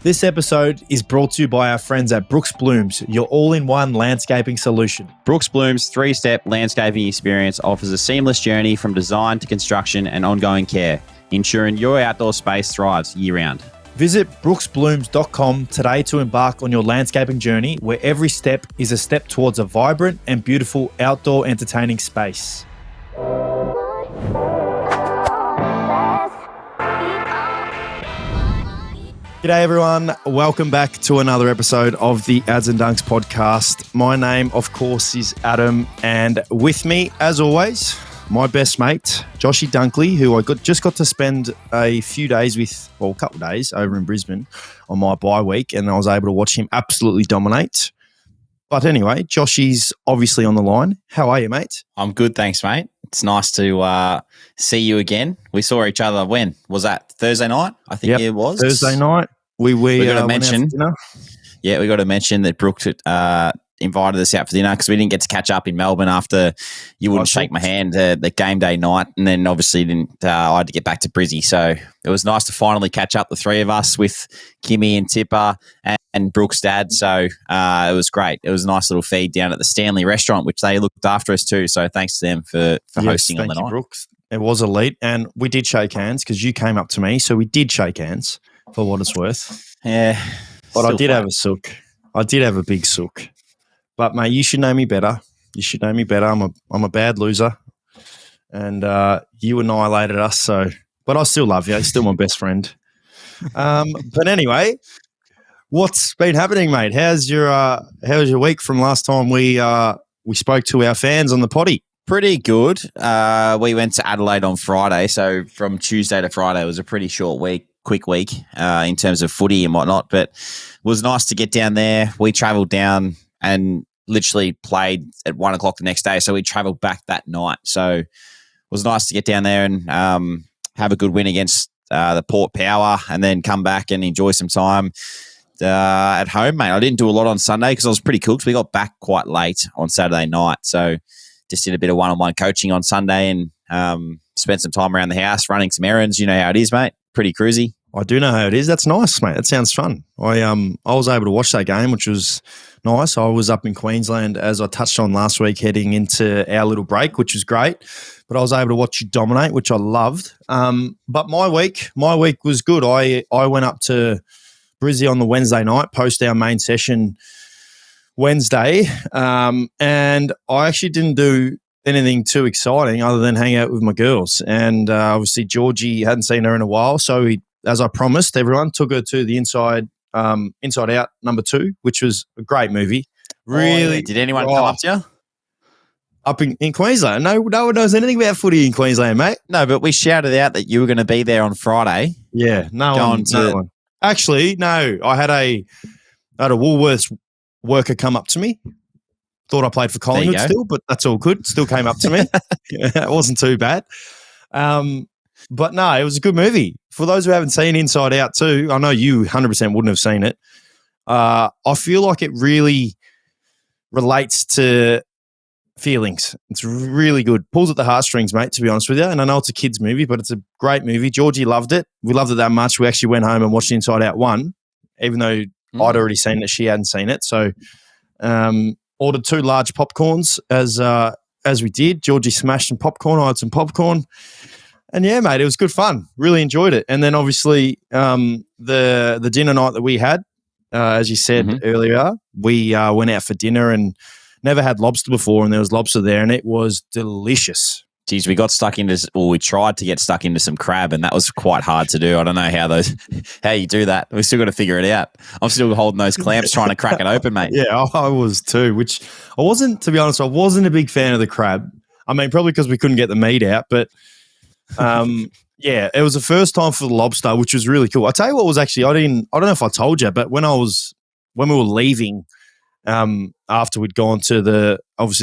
This episode is brought to you by our friends at Brookes Blooms, your all-in-one landscaping solution. Brookes Blooms' three-step landscaping experience offers a seamless journey from design to construction and ongoing care, ensuring your outdoor space thrives year-round. Visit brooksblooms.com today to embark on your landscaping journey, where every step is a step towards a vibrant and beautiful outdoor entertaining space. G'day everyone, welcome back to another episode of the Ads and Dunks podcast. My name, of course, is Adam, and with me, as always, my best mate, Joshy Dunkley, who I just got to spend a few days with, well, a couple of days over in Brisbane on my bye week, and I was able to watch him absolutely dominate. But anyway, Joshy's obviously on the line. How are you, mate? I'm good, thanks, mate. It's nice to see you again. We saw each other when? Was that Thursday night? I think it was. Thursday night. We got to mention, we got to mention that Brooke invited us out for dinner because we didn't get to catch up in Melbourne after you wouldn't shake my hand the game day night, and then obviously I had to get back to Brizzy. So it was nice to finally catch up, the three of us, with Kimmy and Tipper and Brooke's dad. So it was great. It was a nice little feed down at the Stanley restaurant, which they looked after us too. So thanks to them for hosting on the night. Brooks. It was elite, and we did shake hands because you came up to me, so we did shake hands for what it's worth. Yeah. But I did have a sook. I did have a big sook. But, mate, you should know me better. You should know me better. I'm a bad loser. And you annihilated us, but I still love you. You're still my best friend. But anyway, what's been happening, mate? How's your week from last time we spoke to our fans on the potty? Pretty good. We went to Adelaide on Friday, so from Tuesday to Friday it was a pretty short week. Quick week in terms of footy and whatnot, but it was nice to get down there. We travelled down and literally played at 1 o'clock the next day, so we travelled back that night. So it was nice to get down there and have a good win against the Port Power, and then come back and enjoy some time at home, mate. I didn't do a lot on Sunday because I was pretty cooked. We got back quite late on Saturday night, so just did a bit of one-on-one coaching on Sunday and spent some time around the house running some errands. You know how it is, mate. Pretty cruisy. I do know how it is. That's nice, mate. That sounds fun. I was able to watch that game, which was nice. I was up in Queensland, as I touched on last week, heading into our little break, which was great. But I was able to watch you dominate, which I loved. But my week was good. I went up to Brizzy on the Wednesday night, post our main session Wednesday, and I actually didn't do anything too exciting other than hang out with my girls. And obviously Georgie hadn't seen her in a while, so as I promised everyone, took her to the Inside Out #2, which was a great movie. Really? Yeah. Did anyone come up to you? Up in Queensland? No one knows anything about footy in Queensland, mate. No, but we shouted out that you were going to be there on Friday. Yeah, no one. Actually, no. I had a Woolworths worker come up to me. Thought I played for Collingwood still, but that's all good. Still came up to me. It wasn't too bad. But no, it was a good movie. For those who haven't seen Inside Out too, I know you 100% wouldn't have seen it. I feel like it really relates to feelings. It's really good. Pulls at the heartstrings, mate, to be honest with you. And I know it's a kid's movie, but it's a great movie. Georgie loved it. We loved it that much. We actually went home and watched Inside Out 1, even though I'd already seen it. She hadn't seen it. So ordered 2 large popcorns as we did. Georgie smashed some popcorn. I had some popcorn. And yeah, mate, it was good fun. Really enjoyed it. And then obviously the dinner night that we had, as you said earlier, we went out for dinner and never had lobster before, and there was lobster there, and it was delicious. Geez, we tried to get stuck into some crab, and that was quite hard to do. I don't know how you do that. We still got to figure it out. I'm still holding those clamps trying to crack it open, mate. Yeah, I was too, which I wasn't, to be honest, I wasn't a big fan of the crab. I mean, probably because we couldn't get the meat out, but yeah, it was the first time for the lobster, which was really cool. I tell you what was actually, I don't know if I told you, but when we were leaving, after we'd gone to the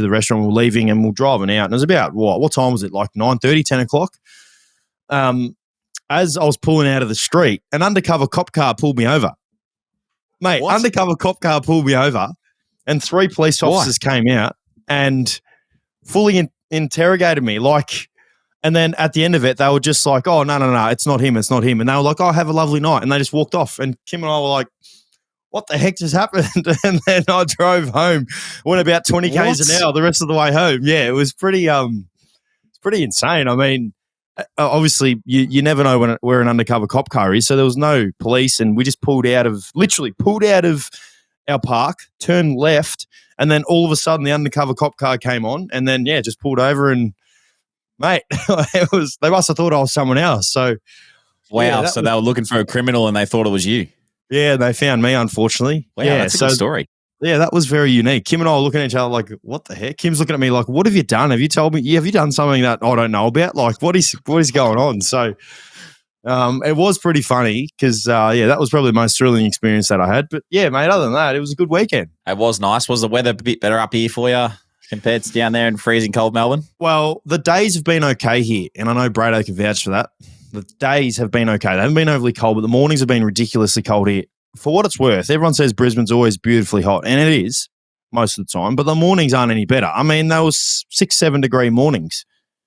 restaurant, we were leaving and we were driving out, and it was about what time was it? Like 9:30, 10 o'clock. As I was pulling out of the street, an undercover cop car pulled me over. Mate, what? Undercover cop car pulled me over, and 3 police officers came out and fully interrogated me like And then at the end of it, they were just like, oh, no, it's not him. It's not him. And they were like, oh, have a lovely night. And they just walked off. And Kim and I were like, what the heck just happened? And then I drove home, went about 20 Ks an hour the rest of the way home. Yeah, it was pretty insane. I mean, obviously you never know where an undercover cop car is. So there was no police, and we just literally pulled out of our park, turned left, and then all of a sudden the undercover cop car came on, and then just pulled over, and mate, they must have thought I was someone else. So wow, so they were looking for a criminal and they thought it was you. Yeah, they found me, unfortunately. Wow, that's a good story. Yeah, that was very unique. Kim and I were looking at each other like, what the heck? Kim's looking at me like, what have you done? Have you told me? Have you done something that I don't know about? Like, what is going on? So it was pretty funny because, that was probably the most thrilling experience that I had. But, yeah, mate, other than that, it was a good weekend. It was nice. Was the weather a bit better up here for you compared to down there in freezing cold Melbourne? Well, the days have been okay here, and I know Brado can vouch for that. The days have been okay. They haven't been overly cold, but the mornings have been ridiculously cold here. For what it's worth, everyone says Brisbane's always beautifully hot, and it is most of the time, but the mornings aren't any better. I mean, there was 6-7 degree mornings.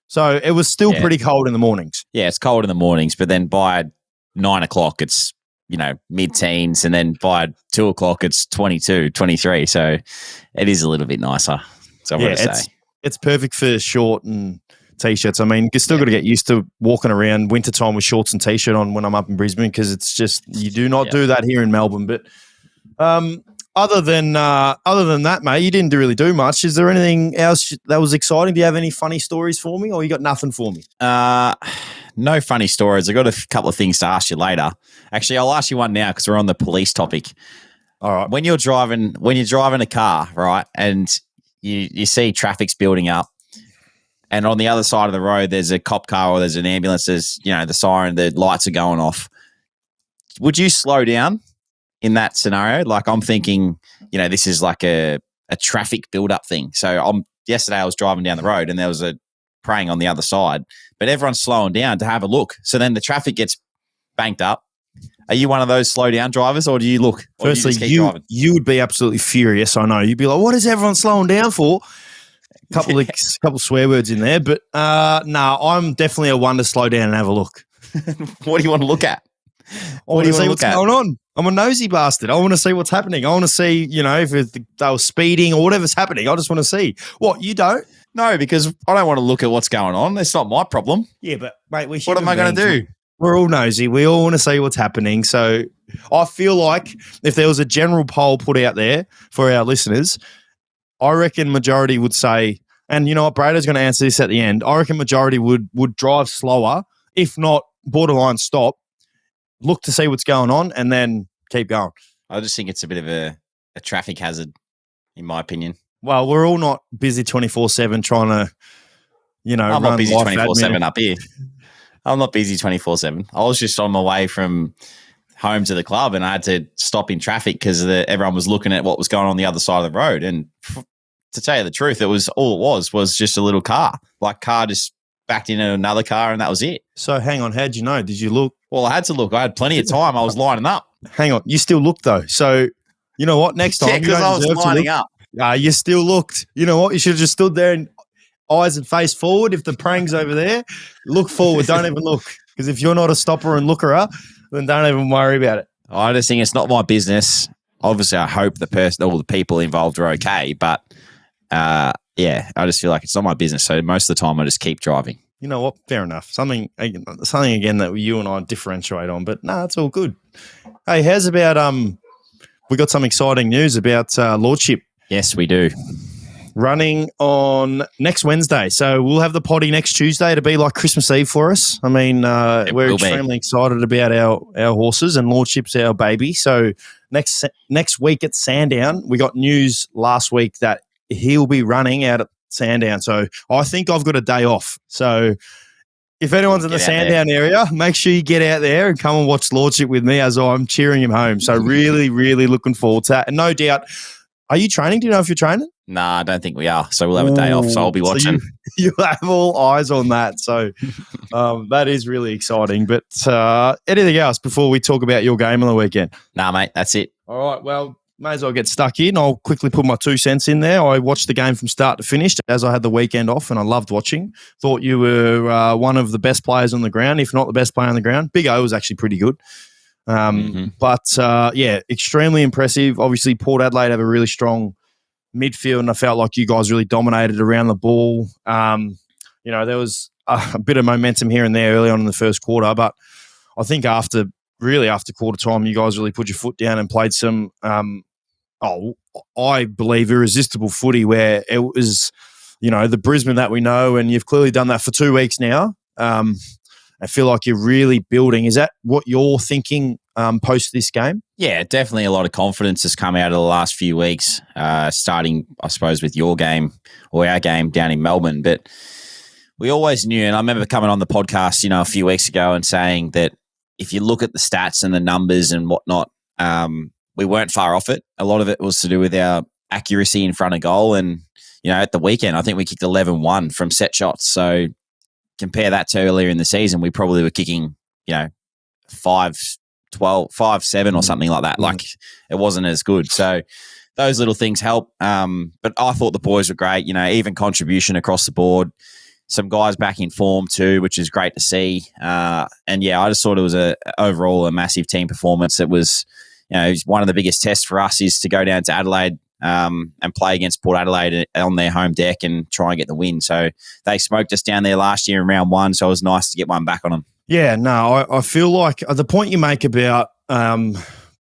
So it was still pretty cold in the mornings. Yeah, it's cold in the mornings, but then by 9 o'clock, it's, mid-teens, and then by 2 o'clock, it's 22, 23. So it is a little bit nicer. So I'm going to say. It's perfect for short and T-shirts. I mean, you still got to get used to walking around wintertime with shorts and T-shirt on when I'm up in Brisbane, because it's just, you do not do that here in Melbourne. But other than that, mate, you didn't really do much. Is there anything else that was exciting? Do you have any funny stories for me, or you got nothing for me? No funny stories. I got a couple of things to ask you later. Actually, I'll ask you one now because we're on the police topic. All right. When you're driving a car, right, and you see traffic's building up, and on the other side of the road, there's a cop car or there's an ambulance, there's, the siren, the lights are going off. Would you slow down in that scenario? Like, I'm thinking, this is like a traffic build-up thing. So yesterday I was driving down the road and there was a praying on the other side, but everyone's slowing down to have a look. So then the traffic gets banked up. Are you one of those slow down drivers, or do you look? Firstly, you would be absolutely furious. I know. You'd be like, what is everyone slowing down for? Couple swear words in there, but no, I'm definitely a one to slow down and have a look. What do you want to look at? I want to see what's going on. I'm a nosy bastard. I want to see what's happening. I want to see, if they were speeding or whatever's happening. I just want to see. What, you don't? No, because I don't want to look at what's going on. It's not my problem. Yeah, but mate, what am I going to do? We're all nosy. We all want to see what's happening. So I feel like if there was a general poll put out there for our listeners, I reckon majority would say, and you know what, Brado's going to answer this at the end, I reckon majority would drive slower, if not borderline stop, look to see what's going on, and then keep going. I just think it's a bit of a traffic hazard, in my opinion. Well, we're all not busy 24/7 trying to, I'm not busy 24/7 up here. I'm not busy 24/7. I was just on my way from home to the club and I had to stop in traffic because everyone was looking at what was going on the other side of the road. And to tell you the truth, all it was just a little car. Like, car just backed into another car and that was it. So hang on, how'd you know? Did you look? Well, I had to look. I had plenty of time. I was lining up. Hang on, you still looked though. So you know what? Next time, because I was lining up. You still looked. You know what? You should have just stood there and eyes and face forward. If the prang's over there, look forward. Don't even look, because if you're not a stopper and looker, then don't even worry about it. I just think it's not my business. Obviously, I hope all the people involved are okay, but I just feel like it's not my business. So most of the time, I just keep driving. You know what? Fair enough. Something again that you and I differentiate on, but no, it's all good. Hey, how's about we got some exciting news about Lordship. Yes, we do. Running on next Wednesday. So we'll have the potty next Tuesday to be like Christmas Eve for us. I mean, we're extremely excited about our horses, and Lordship's our baby. So next week at Sandown, we got news last week that he'll be running out at Sandown. So I think I've got a day off. So if anyone's in the Sandown area, make sure you get out there and come and watch Lordship with me as I'm cheering him home. So really, really looking forward to that. And no doubt, are you training? Do you know if you're training? Nah, I don't think we are. So we'll have a day off. So I'll be watching. So you have all eyes on that. So that is really exciting. But anything else before we talk about your game on the weekend? Nah, mate, that's it. All right. Well, may as well get stuck in. I'll quickly put my 2 cents in there. I watched the game from start to finish as I had the weekend off, and I loved watching. Thought you were one of the best players on the ground, if not the best player on the ground. Big O was actually pretty good. But extremely impressive. Obviously, Port Adelaide have a really strong midfield, and I felt like you guys really dominated around the ball. There was a bit of momentum here and there early on in the first quarter, but I think after quarter time, you guys really put your foot down and played some, I believe, irresistible footy where it was, the Brisbane that we know, and you've clearly done that for 2 weeks now. I feel like you're really building. Is that what you're thinking post this game? Yeah, definitely a lot of confidence has come out of the last few weeks, starting, I suppose, with your game or our game down in Melbourne. But we always knew, and I remember coming on the podcast, a few weeks ago and saying that if you look at the stats and the numbers and whatnot, we weren't far off it. A lot of it was to do with our accuracy in front of goal. And, at the weekend, I think we kicked 11-1 from set shots. So compare that to earlier in the season, we probably were kicking, 5-12, 5-7 or something like that. Like, it wasn't as good. So those little things help. But I thought the boys were great, even contribution across the board. Some guys back in form too, which is great to see. I just thought it was overall a massive team performance. It was, one of the biggest tests for us is to go down to Adelaide and play against Port Adelaide on their home deck and try and get the win. So they smoked us down there last year in round 1, so it was nice to get one back on them. Yeah, no, I feel like the point you make about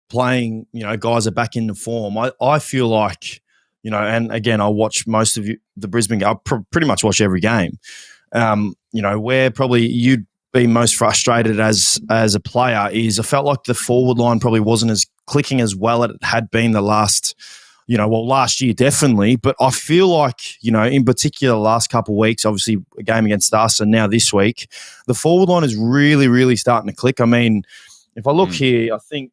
playing, guys are back into form, I feel like, and again, I watch most of the Brisbane game. I pretty much watch every game. Where probably you'd be most frustrated as a player is I felt like the forward line probably wasn't as clicking as well as it had been the last year definitely. But I feel like, in particular the last couple of weeks, obviously a game against us and now this week, the forward line is really, really starting to click. I mean, if I look here, I think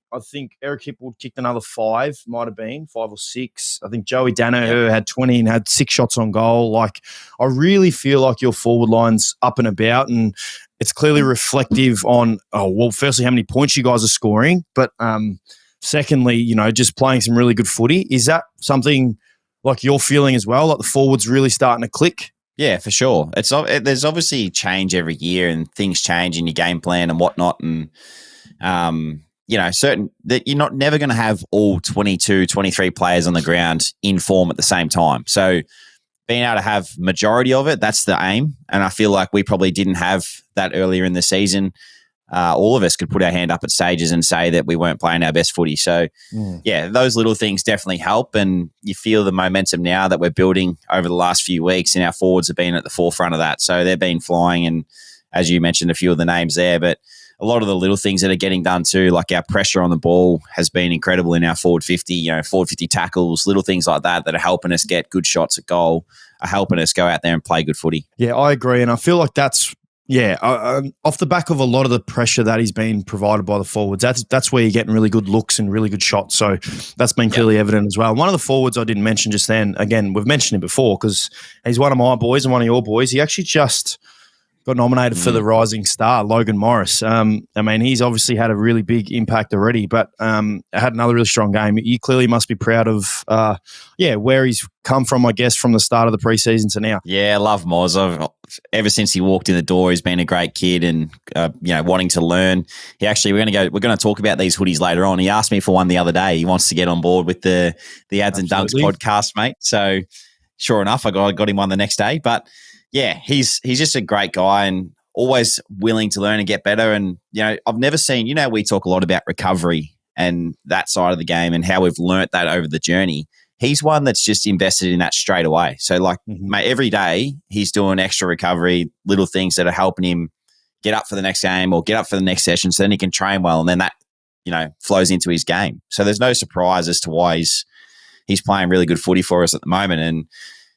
Eric Hipwood kicked another 5, might have been 5 or 6. I think Joey Danaher had 20 and had 6 shots on goal. Like, I really feel like your forward line's up and about, and it's clearly reflective on, firstly, how many points you guys are scoring, but secondly, just playing some really good footy. Is that something like you're feeling as well, like the forwards really starting to click? Yeah, for sure. There's obviously change every year and things change in your game plan and whatnot, and certain that you're never going to have all 22, 23 players on the ground in form at the same time. So being able to have majority of it, that's the aim. And I feel like we probably didn't have that earlier in the season. All of us could put our hand up at stages and say that we weren't playing our best footy. So, those little things definitely help. And you feel the momentum now that we're building over the last few weeks, and our forwards have been at the forefront of that. So they've been flying, and as you mentioned, a few of the names there, but a lot of the little things that are getting done too, like our pressure on the ball has been incredible in our forward 50, forward 50 tackles, little things like that are helping us get good shots at goal, are helping us go out there and play good footy. Yeah, I agree. And I feel like that's, off the back of a lot of the pressure that is being provided by the forwards, that's where you're getting really good looks and really good shots. So that's been clearly evident as well. One of the forwards I didn't mention just then, again, we've mentioned him before because he's one of my boys and one of your boys. He actually just got nominated for the Rising Star, Logan Morris. He's obviously had a really big impact already, but had another really strong game. You clearly must be proud of, where he's come from, I guess, from the start of the preseason to now. Yeah, I love Moz. Ever since he walked in the door, he's been a great kid and, wanting to learn. We're going to talk about these hoodies later on. He asked me for one the other day. He wants to get on board with the Ads and Dunks podcast, mate. So sure enough, I got him one the next day, but yeah, he's just a great guy and always willing to learn and get better. And, I've never seen, we talk a lot about recovery and that side of the game and how we've learnt that over the journey. He's one that's just invested in that straight away. So mate, every day he's doing extra recovery, little things that are helping him get up for the next game or get up for the next session so then he can train well. And then that, flows into his game. So there's no surprise as to why he's playing really good footy for us at the moment. And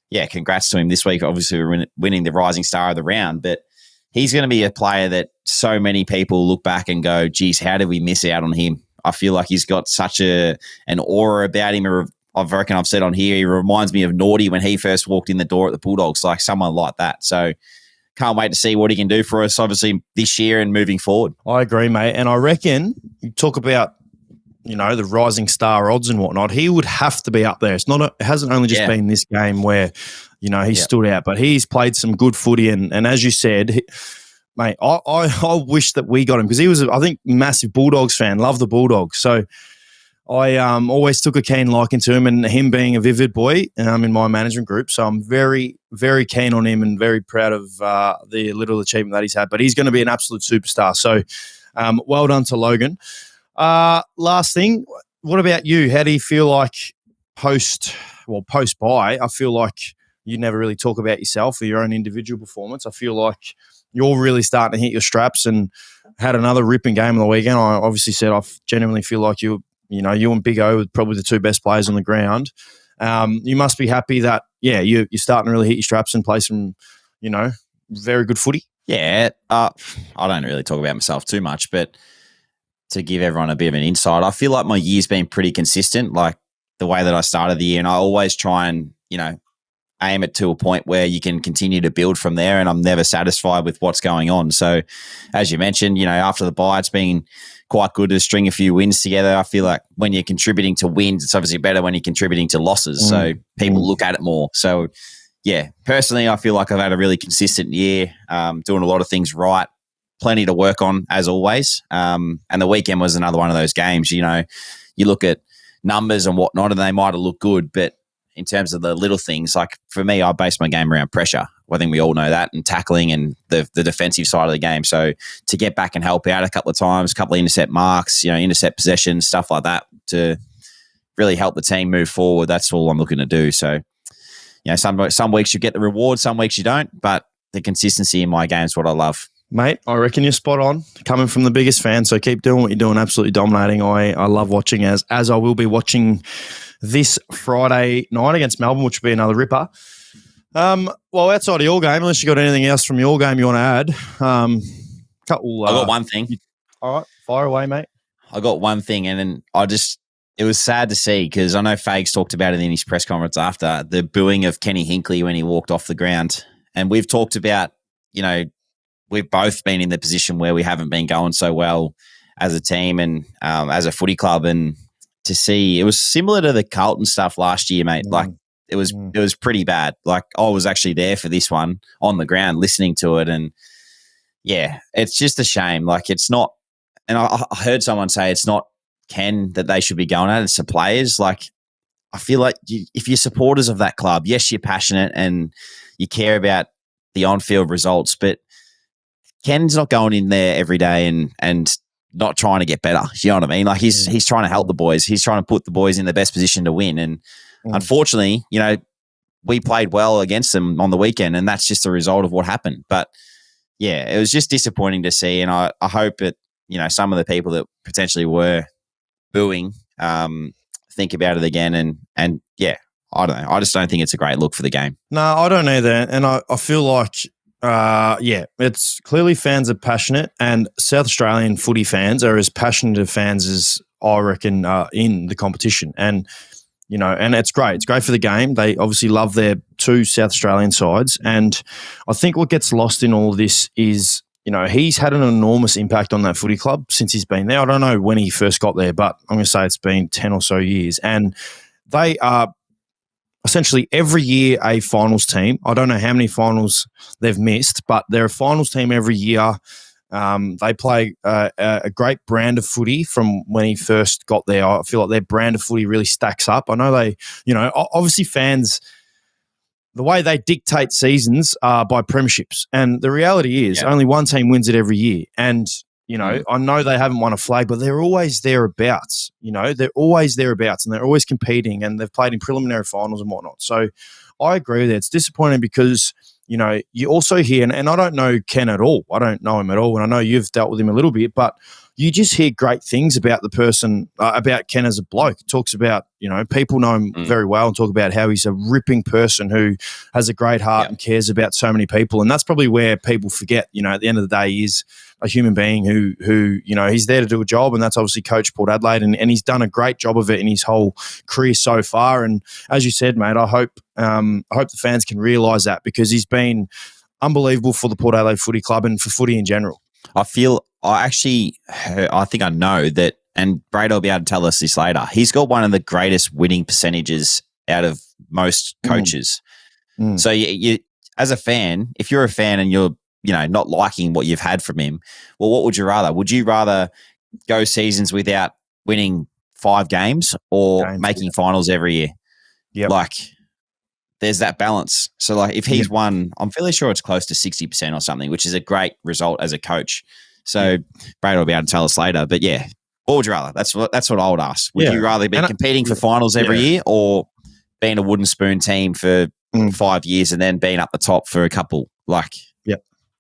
yeah, congrats to him this week. Obviously, we're winning the Rising Star of the round, but he's going to be a player that so many people look back and go, geez, how did we miss out on him? I feel like he's got such an aura about him. I reckon I've said on here, he reminds me of Naughty when he first walked in the door at the Bulldogs, like someone like that. So can't wait to see what he can do for us, obviously, this year and moving forward. I agree, mate. And I reckon you talk about the rising star odds and whatnot, he would have to be up there. It hasn't only just been this game where, he stood out, but he's played some good footy. And as you said, mate, I wish that we got him because he was, I think, massive Bulldogs fan, loved the Bulldogs. So I always took a keen liking to him, and him being a Vivid boy in my management group. So I'm very, very keen on him and very proud of the little achievement that he's had. But he's going to be an absolute superstar. So well done to Logan. Last thing, what about you? How do you feel like post-bye? I feel like you never really talk about yourself or your own individual performance. I feel like you're really starting to hit your straps and had another ripping game on the weekend. I obviously said I genuinely feel like you and Big O were probably the two best players on the ground. You must be happy that, you're starting to really hit your straps and play some, very good footy. Yeah, I don't really talk about myself too much, but to give everyone a bit of an insight, I feel like my year's been pretty consistent, like the way that I started the year, and I always try and, aim it to a point where you can continue to build from there, and I'm never satisfied with what's going on. So as you mentioned, after the bye, it's been quite good to string a few wins together. I feel like when you're contributing to wins, it's obviously better when you're contributing to losses. So people look at it more. So personally, I feel like I've had a really consistent year, doing a lot of things right, plenty to work on as always. And the weekend was another one of those games, you look at numbers and whatnot and they might have looked good, but in terms of the little things, like for me, I base my game around pressure. I think we all know that, and tackling and the defensive side of the game. So to get back and help out a couple of times, a couple of intercept marks, intercept possessions, stuff like that to really help the team move forward. That's all I'm looking to do. So, some weeks you get the reward, some weeks you don't, but the consistency in my game is what I love. Mate, I reckon you're spot on, coming from the biggest fan, so keep doing what you're doing, absolutely dominating. I love watching, as I will be watching this Friday night against Melbourne, which will be another ripper. Well, outside of your game, unless you got anything else from your game you want to add, I got one thing. All right, fire away, mate. I got one thing, and then it was sad to see because I know Fags talked about it in his press conference after the booing of Kenny Hinkley when he walked off the ground. And we've talked about, we've both been in the position where we haven't been going so well as a team and as a footy club. And to see, it was similar to the Carlton stuff last year, mate. Like it was pretty bad. Like I was actually there for this one on the ground listening to it. And it's just a shame. Like it's not, and I heard someone say it's not Ken that they should be going at, it's the players. Like I feel like if you're supporters of that club, yes, you're passionate and you care about the on-field results, but Ken's not going in there every day and not trying to get better. You know what I mean? Like he's trying to help the boys. He's trying to put the boys in the best position to win. And unfortunately, we played well against them on the weekend, and that's just a result of what happened. But it was just disappointing to see. And I hope that, some of the people that potentially were booing think about it again. And I don't know. I just don't think it's a great look for the game. No, I don't either. And I feel like, it's clearly fans are passionate, and South Australian footy fans are as passionate of fans as I reckon in the competition. And, and it's great. It's great for the game. They obviously love their two South Australian sides. And I think what gets lost in all of this is, he's had an enormous impact on that footy club since he's been there. I don't know when he first got there, but I'm going to say it's been 10 or so years. And they are essentially every year a finals team. I don't know how many finals they've missed, but they're a finals team every year. They play a great brand of footy from when he first got there. I feel like their brand of footy really stacks up. I know they, obviously fans, the way they dictate seasons are by premierships. And the reality is only one team wins it every year. And, I know they haven't won a flag, but they're always thereabouts. They're always thereabouts, and they're always competing, and they've played in preliminary finals and whatnot. So I agree with that. It's disappointing because, you also hear, and I don't know Ken at all. I don't know him at all. And I know you've dealt with him a little bit, but you just hear great things about the person, about Ken as a bloke. Talks about, people know him very well and talk about how he's a ripping person who has a great heart and cares about so many people. And that's probably where people forget, at the end of the day, he is a human being who he's there to do a job, and that's obviously Coach Port Adelaide, and he's done a great job of it in his whole career so far. And as you said, mate, I hope the fans can realise that, because he's been unbelievable for the Port Adelaide Footy Club and for footy in general. I think I know that and Brady will be able to tell us this later. He's got one of the greatest winning percentages out of most coaches. So you, as a fan, if you're a fan and you're, not liking what you've had from him, well, what would you rather? Would you rather go seasons without winning 5 games or making finals every year? Yeah. Like, there's that balance. So, like, if he's won, I'm fairly sure it's close to 60% or something, which is a great result as a coach. So, Brady will be able to tell us later. But, what would you rather? That's what I would ask. Would you rather be competing for finals every year or being a wooden spoon team for 5 years and then being up the top for a couple? Like,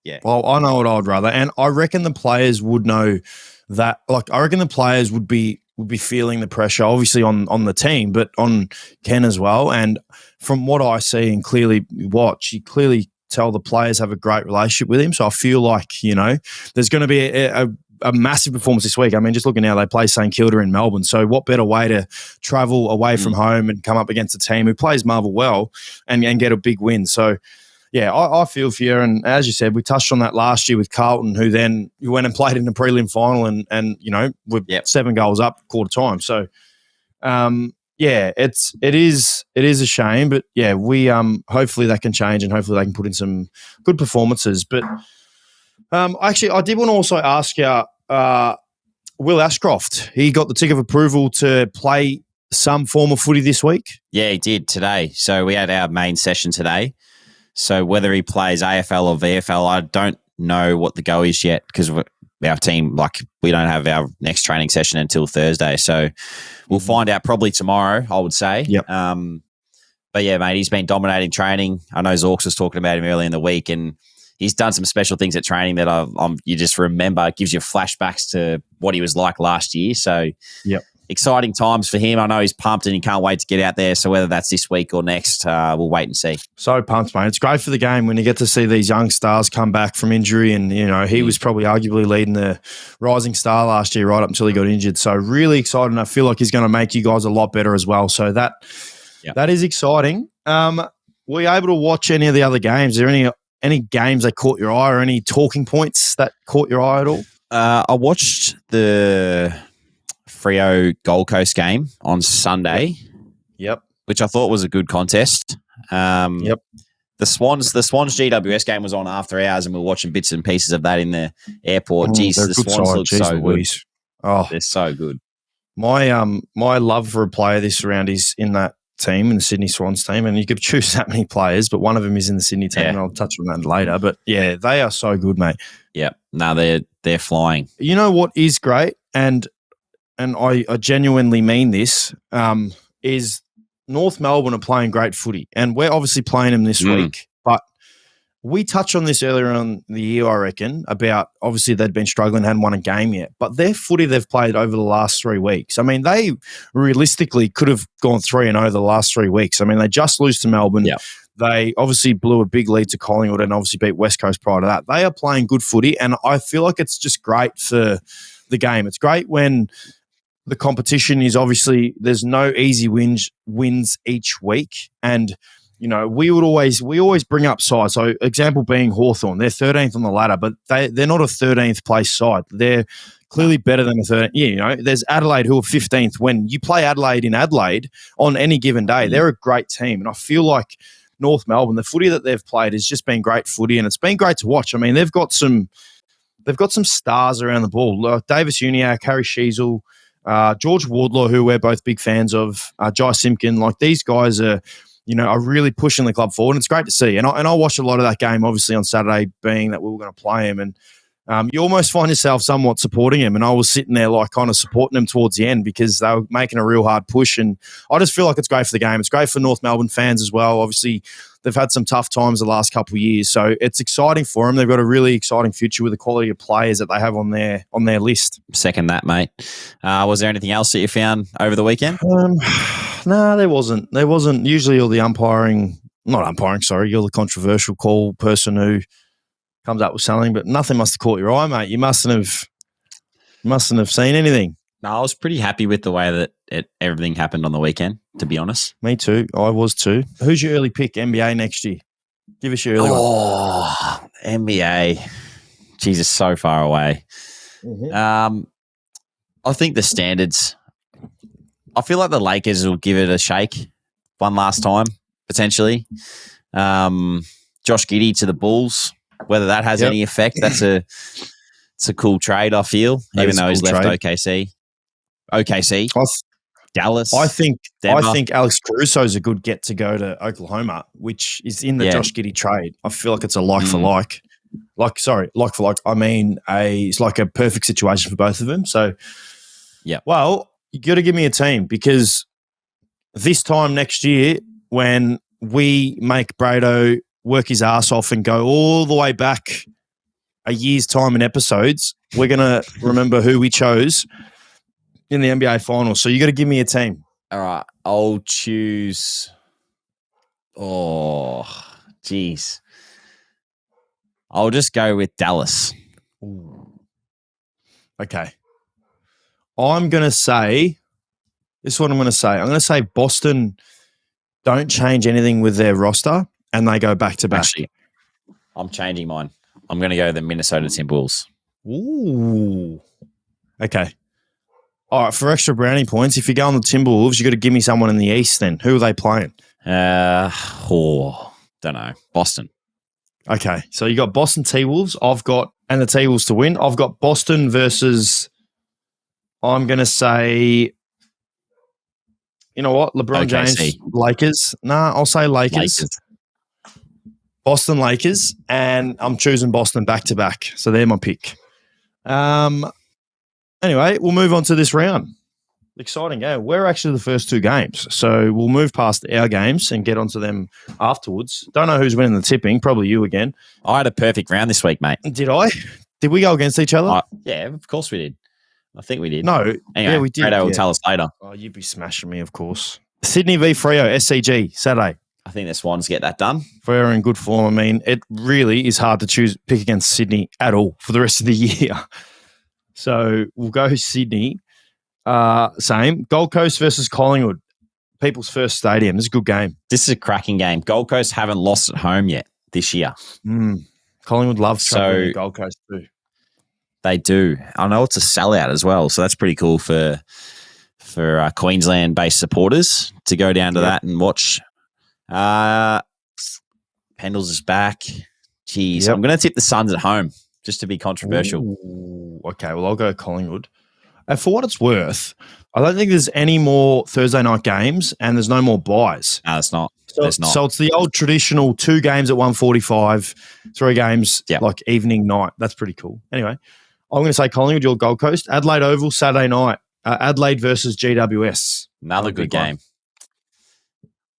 yeah. Well, I know what I'd rather. And I reckon the players would know that. Like, I reckon the players would be feeling the pressure, obviously on the team, but on Ken as well. And from what I see and clearly watch, you clearly tell the players have a great relationship with him. So I feel like, there's going to be a massive performance this week. I mean, just looking now, they play St Kilda in Melbourne. So what better way to travel away from home and come up against a team who plays Marvel well and get a big win. So, yeah, I feel for you. And as you said, we touched on that last year with Carlton, who then went and played in the prelim final and with 7 goals up quarter time. So, it is a shame, but we hopefully that can change and hopefully they can put in some good performances. But actually, I did want to also ask you, Will Ashcroft, he got the tick of approval to play some form of footy this week? Yeah, he did today. So we had our main session today. So whether he plays AFL or VFL, I don't know what the go is yet because our team, we don't have our next training session until Thursday. So we'll find out probably tomorrow, I would say. Yep. But yeah, mate, he's been dominating training. I know Zorks was talking about him early in the week and he's done some special things at training that you just remember. It gives you flashbacks to what he was like last year. So exciting times for him. I know he's pumped and he can't wait to get out there. So whether that's this week or next, we'll wait and see. So pumped, mate. It's great for the game when you get to see these young stars come back from injury. And, he was probably arguably leading the rising star last year right up until he got injured. So really excited. And I feel like he's going to make you guys a lot better as well. So that is exciting. Were you able to watch any of the other games? Is there any games that caught your eye or any talking points that caught your eye at all? I watched the Freo Gold Coast game on Sunday. Yep. Which I thought was a good contest. The Swans GWS game was on after hours and we were watching bits and pieces of that in the airport. Jeez, the Swans look so good. Oh, they're so good. My love for a player this round is in that team, in the Sydney Swans team, and you could choose that many players, but one of them is in the Sydney team, and I'll touch on that later. But yeah, they are so good, mate. Yeah, no, they're flying. You know what is great, and I genuinely mean this, is North Melbourne are playing great footy, and we're obviously playing them this week. But we touched on this earlier on the year, I reckon, about obviously they'd been struggling, hadn't won a game yet. But their footy they've played over the last 3 weeks, I mean, they realistically could have gone 3-0 the last 3 weeks. I mean, they just lose to Melbourne. Yeah. They obviously blew a big lead to Collingwood and obviously beat West Coast prior to that. They are playing good footy, and I feel like it's just great for the game. It's great when the competition is obviously there's no easy wins each week, and we always bring up sides. So example being Hawthorn, they're 13th on the ladder, but they're not a 13th place side. They're clearly better than a 13th. Yeah, there's Adelaide who are 15th. When you play Adelaide in Adelaide on any given day, they're a great team, and I feel like North Melbourne, the footy that they've played has just been great footy, and it's been great to watch. I mean, they've got some stars around the ball. Davis Uniacke, Harry Sheasel, George Wardlaw, who we're both big fans of, Jai Simpkin. Like, these guys are really pushing the club forward, and it's great to see. And I watched a lot of that game, obviously, on Saturday, being that we were going to play him. And you almost find yourself somewhat supporting him. And I was sitting there, kind of supporting him towards the end because they were making a real hard push. And I just feel like it's great for the game. It's great for North Melbourne fans as well. Obviously, they've had some tough times the last couple of years. So it's exciting for them. They've got a really exciting future with the quality of players that they have on their list. Second that, mate. Was there anything else that you found over the weekend? No, there wasn't. There wasn't. Usually you're the you're the controversial call person who comes up with something, but nothing must have caught your eye, mate. You mustn't have seen anything. No, I was pretty happy with the way that everything happened on the weekend, to be honest. Me too. I was too. Who's your early pick, NBA next year? Give us your early one. Oh, NBA. Jesus, so far away. Mm-hmm. I think the standards. I feel like the Lakers will give it a shake one last time, potentially. Josh Giddey to the Bulls, whether that has any effect, it's a cool trade, I feel, even though he's left OKC. Dallas. I think Alex Caruso's a good get to go to Oklahoma, which is in the Josh Giddey trade. I feel like it's a like for like. Like for like. I mean, it's like a perfect situation for both of them. So, well, you got to give me a team because this time next year, when we make Brado work his ass off and go all the way back a year's time in episodes, we're going to remember who we chose in the NBA Finals. So you got to give me a team. All right. I'll choose. Oh, geez. I'll just go with Dallas. Ooh. Okay. I'm going to say, this is what I'm going to say. I'm going to say Boston don't change anything with their roster and they go back to back. Actually, I'm changing mine. I'm going to go the Minnesota Timberwolves. Ooh. Okay. All right. For extra brownie points, if you go on the Timberwolves, you got to give me someone in the East then. Who are they playing? Don't know. Boston. Okay. So you got Boston T-Wolves. And the T-Wolves to win. I've got Boston versus, I'm going to say, you know what? LeBron James, Lakers. Nah, I'll say Lakers. Boston Lakers, and I'm choosing Boston back-to-back. So they're my pick. Anyway, we'll move on to this round. Exciting game. We're actually the first two games. So we'll move past our games and get onto them afterwards. Don't know who's winning the tipping. Probably you again. I had a perfect round this week, mate. Did I? Did we go against each other? Yeah, of course we did. I think we did. No. Anyway, yeah, we did. Brado will tell us later. Oh, you'd be smashing me, of course. Sydney v Freo, SCG, Saturday. I think the Swans get that done. Freo are in good form. I mean, it really is hard to pick against Sydney at all for the rest of the year. So we'll go Sydney. Same. Gold Coast versus Collingwood. People's First Stadium. This is a good game. This is a cracking game. Gold Coast haven't lost at home yet this year. Collingwood loves traveling to Gold Coast too. They do. I know it's a sellout as well, so that's pretty cool for Queensland-based supporters to go down to that and watch. Pendles is back. Jeez, I'm going to tip the Suns at home just to be controversial. Ooh, okay, well, I'll go Collingwood. And for what it's worth, I don't think there's any more Thursday night games and there's no more buys. No, it's not. So it's the old traditional 2 games at 1:45, 3 games like evening, night. That's pretty cool. Anyway, I'm going to say Collingwood, your Gold Coast. Adelaide Oval, Saturday night. Adelaide versus GWS. Another good game.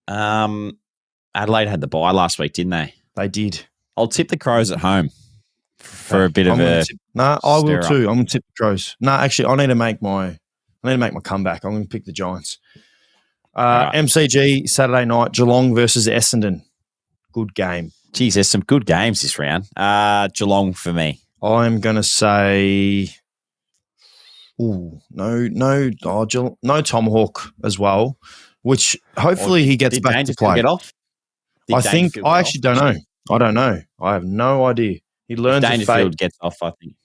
Adelaide had the bye last week, didn't they? They did. I'll tip the Crows at home for a bit of a. I will too. I'm going to tip the Crows. Actually, I need to make my comeback. I'm going to pick the Giants. Right. MCG Saturday night. Geelong versus Essendon. Good game. Geez, there's some good games this round. Geelong for me. I'm going to say. No Tomahawk as well, which hopefully he gets back to play. Get off? I actually don't know. I don't know. I have no idea. He learns if Dangerfield gets off, I think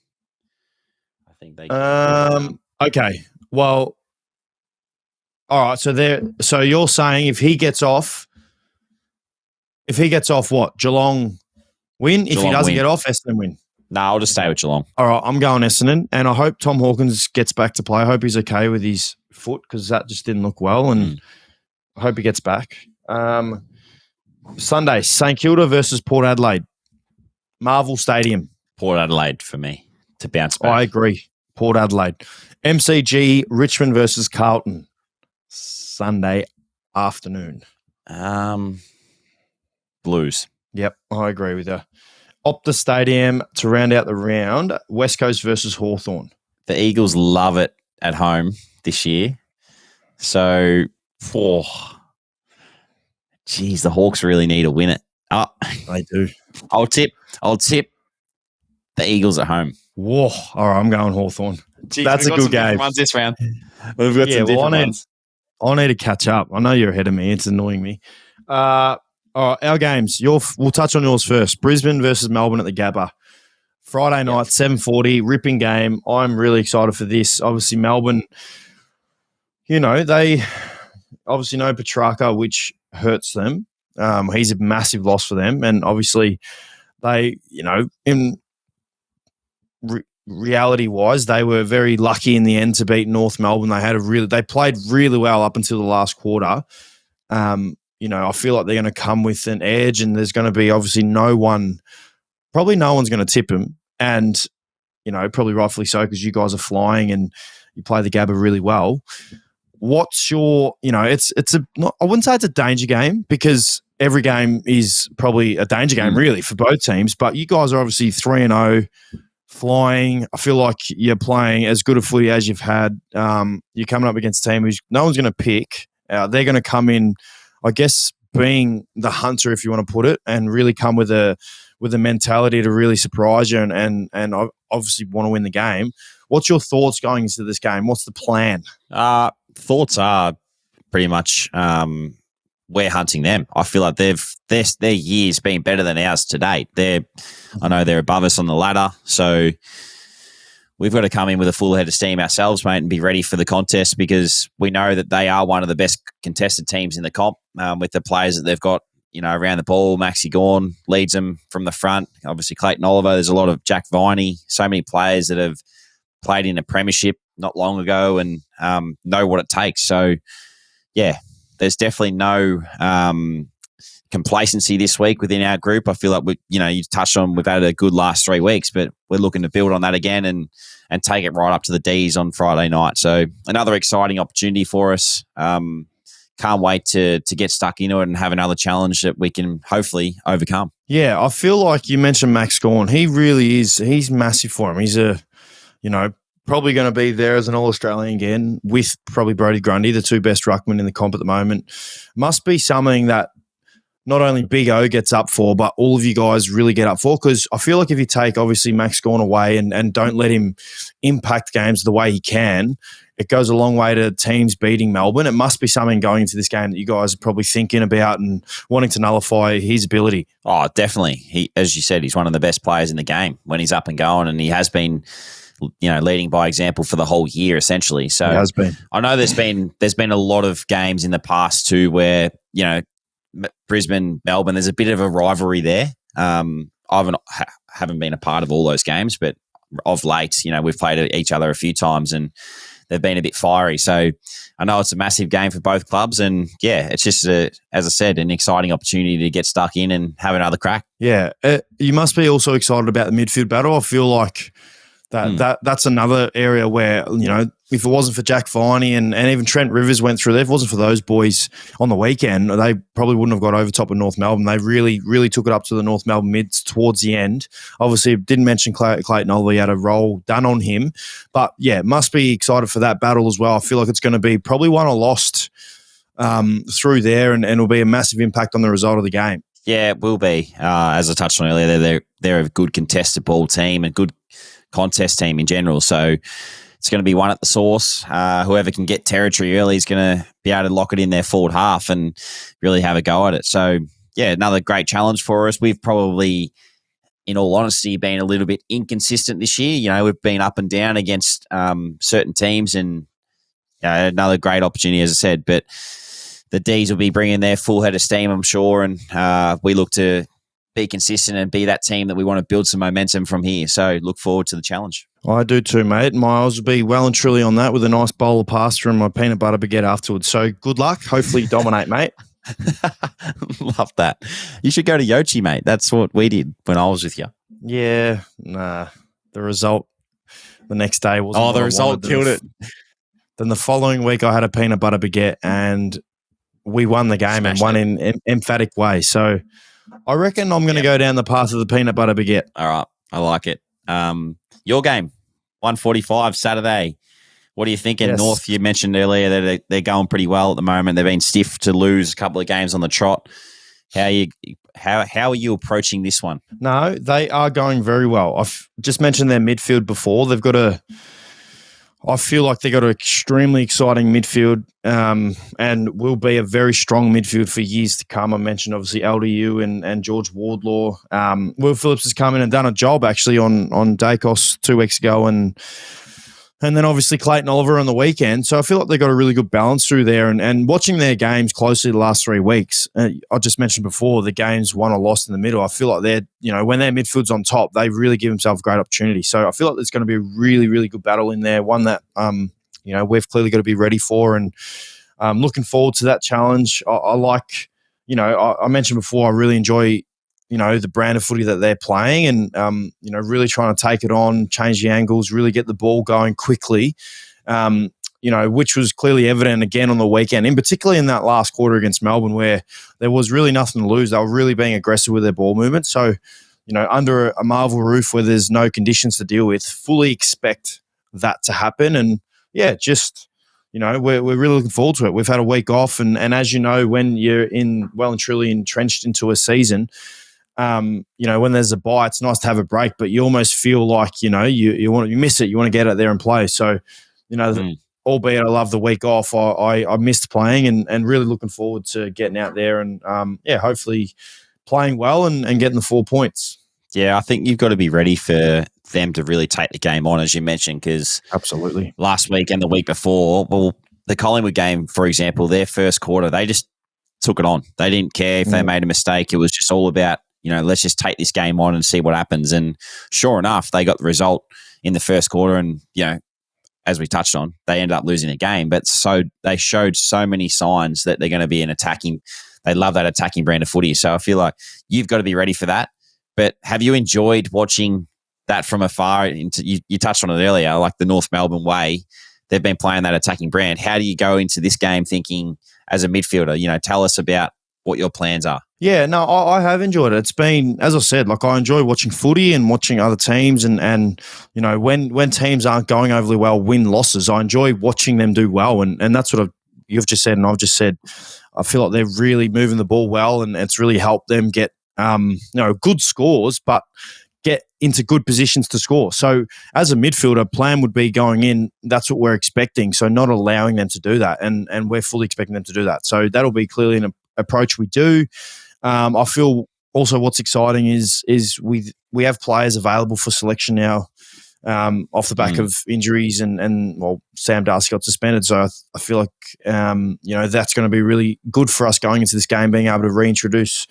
they okay. Well, all right, so you're saying if he gets off what? Geelong win? If he doesn't get off, Essendon win. No, I'll just stay with Geelong. All right, I'm going Essendon, and I hope Tom Hawkins gets back to play. I hope he's okay with his foot because that just didn't look well, and I hope he gets back. Sunday, St Kilda versus Port Adelaide. Marvel Stadium. Port Adelaide for me to bounce back. I agree. Port Adelaide. MCG, Richmond versus Carlton. Sunday afternoon. Blues. Yep, I agree with you. Optus Stadium to round out the round. West Coast versus Hawthorn. The Eagles love it at home this year. So, geez, the Hawks really need to win it. They do. I'll tip the Eagles at home. Whoa. All right, I'm going Hawthorn. That's a good game. Ones this round. We've got some different ones. I need to catch up. I know you're ahead of me. It's annoying me. All right, our games. We'll touch on yours first. Brisbane versus Melbourne at the Gabba. Friday night, 7:40, ripping game. I'm really excited for this. Obviously, Melbourne, they obviously know Petrarca, which hurts them. He's a massive loss for them. And obviously, they, in reality-wise, they were very lucky in the end to beat North Melbourne. They played really well up until the last quarter. I feel like they're going to come with an edge, and there's going to be obviously probably no one's going to tip them, and probably rightfully so because you guys are flying and you play the Gabba really well. What's your, it's not, I wouldn't say it's a danger game because every game is probably a danger game really for both teams, but you guys are obviously 3-0 flying. I feel like you're playing as good a footy as you've had. You're coming up against a team who's no one's going to pick. They're going to come in, I guess, being the hunter, if you want to put it, and really come with a mentality to really surprise you and obviously want to win the game. What's your thoughts going into this game? What's the plan? Thoughts are pretty much we're hunting them. I feel like their year's been better than ours to date. I know they're above us on the ladder, so we've got to come in with a full head of steam ourselves, mate, and be ready for the contest because we know that they are one of the best contested teams in the comp with the players that they've got, around the ball. Maxi Gawn leads them from the front. Obviously, Clayton Oliver. There's a lot of Jack Viney. So many players that have played in a premiership not long ago and know what it takes. So, yeah, there's definitely no complacency this week within our group. I feel like you touched on we've had a good last 3 weeks, but we're looking to build on that again and take it right up to the D's on Friday night. So another exciting opportunity for us. Can't wait to get stuck into it and have another challenge that we can hopefully overcome. Yeah, I feel like you mentioned Max Gawn. He really is. He's massive for him. He's probably going to be there as an All-Australian again with probably Brodie Grundy, the two best ruckmen in the comp at the moment. Must be something that not only Big O gets up for, but all of you guys really get up for, because I feel like if you take, obviously, Max Gawn away and don't let him impact games the way he can, it goes a long way to teams beating Melbourne. It must be something going into this game that you guys are probably thinking about and wanting to nullify his ability. Oh, definitely. He, as you said, he's one of the best players in the game when he's up and going, and he has been leading by example for the whole year, essentially. So it has been. I know there's been a lot of games in the past too where, Brisbane, Melbourne, there's a bit of a rivalry there. I haven't been a part of all those games, but of late, we've played each other a few times and they've been a bit fiery. So I know it's a massive game for both clubs, and yeah, it's just, as I said, an exciting opportunity to get stuck in and have another crack. Yeah, you must be also excited about the midfield battle. I feel like that's another area where, if it wasn't for Jack Viney and even Trent Rivers went through there, if it wasn't for those boys on the weekend, they probably wouldn't have got over top of North Melbourne. They really, really took it up to the North Melbourne mids towards the end. Obviously, didn't mention Clayton Oliver. He had a roll done on him. But, yeah, must be excited for that battle as well. I feel like it's going to be probably won or lost through there, and it'll be a massive impact on the result of the game. Yeah, it will be. As I touched on earlier, they're a good contested ball team and good contest team in general. So it's going to be one at the source. Whoever can get territory early is going to be able to lock it in their forward half and really have a go at it. So, yeah, another great challenge for us. We've probably, in all honesty, been a little bit inconsistent this year. We've been up and down against certain teams, and another great opportunity, as I said. But the D's will be bringing their full head of steam, I'm sure, and we look to be consistent and be that team that we want to build some momentum from here. So look forward to the challenge. I do too, mate. My eyes will be well and truly on that with a nice bowl of pasta and my peanut butter baguette afterwards. So good luck. Hopefully you dominate, mate. Love that. You should go to Yochi, mate. That's what we did when I was with you. Yeah, nah. The result the next day wasn't. Oh, the result killed it. Then the following week I had a peanut butter baguette and we won the game and won in emphatic way. So I reckon I'm going to go down the path of the peanut butter baguette. All right. I like it. Your game, 1:45 Saturday. What are you thinking? Yes. North, you mentioned earlier that they're going pretty well at the moment. They've been stiff to lose a couple of games on the trot. How are you approaching this one? No, they are going very well. I've just mentioned their midfield before. They've got I feel like they got an extremely exciting midfield and will be a very strong midfield for years to come. I mentioned obviously LDU and George Wardlaw. Will Phillips has come in and done a job actually on Dacos 2 weeks ago and then obviously Clayton Oliver on the weekend. So I feel like they got a really good balance through there. And watching their games closely the last 3 weeks, I just mentioned before, the games won or lost in the middle. I feel like they're, when their midfield's on top, they really give themselves a great opportunity. So I feel like there's going to be a really, really good battle in there, one that, we've clearly got to be ready for. And looking forward to that challenge. I like, I mentioned before, I really enjoy the brand of footy that they're playing and, really trying to take it on, change the angles, really get the ball going quickly, which was clearly evident again on the weekend, in particular in that last quarter against Melbourne where there was really nothing to lose. They were really being aggressive with their ball movement. So, under a Marvel roof where there's no conditions to deal with, fully expect that to happen. And, yeah, just – we're really looking forward to it. We've had a week off, and as you know, when you're well and truly entrenched into a season – when there's a bye, it's nice to have a break, but you almost feel like, you miss it. You want to get out there and play. So, albeit I love the week off, I missed playing and really looking forward to getting out there and, hopefully playing well and getting the 4 points. Yeah, I think you've got to be ready for them to really take the game on, as you mentioned, because absolutely last week and the week before, well, the Collingwood game, for example, their first quarter, they just took it on. They didn't care if they made a mistake. It was just all about, let's just take this game on and see what happens. And sure enough, they got the result in the first quarter. And, as we touched on, they ended up losing a game. But they showed so many signs that they're going to be they love that attacking brand of footy. So I feel like you've got to be ready for that. But have you enjoyed watching that from afar? You touched on it earlier, like the North Melbourne way. They've been playing that attacking brand. How do you go into this game thinking as a midfielder? Tell us about what your plans are. Yeah, no, I have enjoyed it. It's been, as I said, like I enjoy watching footy and watching other teams and when teams aren't going overly well, win losses, I enjoy watching them do well. And that's what you've just said and I've just said. I feel like they're really moving the ball well and it's really helped them get, good scores, but get into good positions to score. So as a midfielder, plan would be going in, that's what we're expecting. So not allowing them to do that. And we're fully expecting them to do that. So that'll be clearly an approach we do. I feel also what's exciting is we have players available for selection now off the back of injuries and Sam Darcy got suspended. So I feel like, that's going to be really good for us going into this game, being able to reintroduce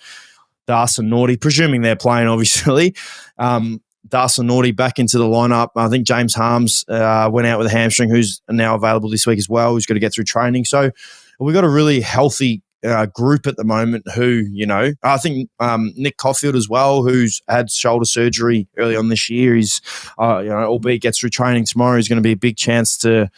Darcy and Naughty, presuming they're playing, obviously. Darcy and Naughty back into the lineup. I think James Harms went out with a hamstring, who's now available this week as well, who's got to get through training. So we've got a really healthy group at the moment who, I think Nick Caulfield as well, who's had shoulder surgery early on this year, is, albeit gets through training tomorrow, is going to be a big chance to